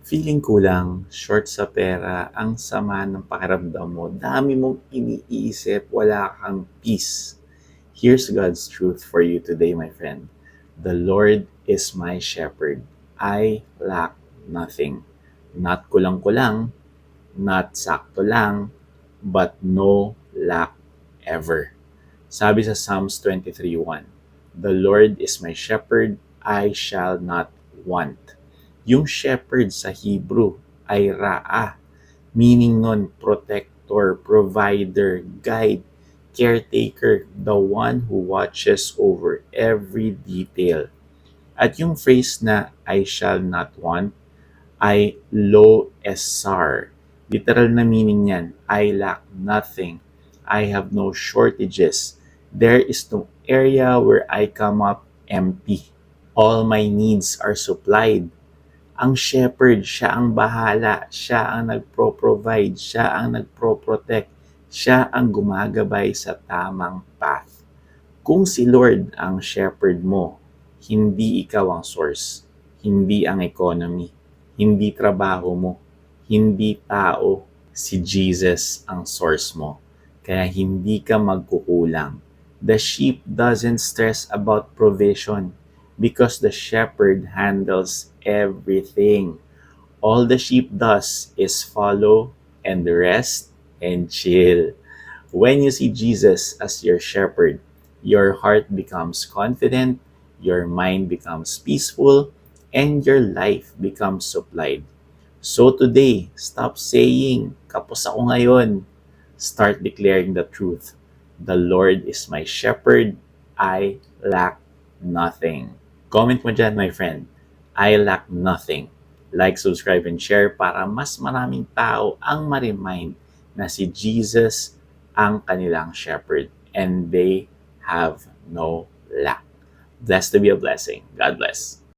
Feeling kulang, short sa pera, ang sama ng pakiramdam mo, dami mong iniisip, wala kang peace. Here's God's truth for you today, my friend. The Lord is my shepherd. I lack nothing. Not kulang-kulang, not sakto lang, but no lack ever. Sabi sa Psalms 23:1, The Lord is my shepherd, I shall not want. Yung shepherd sa Hebrew ay Ra'ah, meaning nun protector, provider, guide, caretaker, the one who watches over every detail. At yung phrase na I shall not want ay lo esar. Literal na meaning niyan, I lack nothing. I have no shortages. There is no area where I come up empty. All my needs are supplied. Ang shepherd, siya ang bahala, siya ang nagpro-provide, siya ang nagpro-protect, siya ang gumagabay sa tamang path. Kung si Lord ang shepherd mo, hindi ikaw ang source, hindi ang economy, hindi trabaho mo, hindi tao, si Jesus ang source mo. Kaya hindi ka magkukulang. The sheep doesn't stress about provision because the shepherd handles everything. All the sheep does is follow and rest and chill. When you see Jesus as your shepherd, your heart becomes confident, your mind becomes peaceful, and your life becomes supplied. So today, stop saying, kapos ako ngayon. Start declaring the truth. The Lord is my shepherd. I lack nothing. Comment mo dyan, my friend. I lack nothing. Like, subscribe, and share para mas maraming tao ang ma-remind na si Jesus ang kanilang shepherd and they have no lack. Blessed to be a blessing. God bless.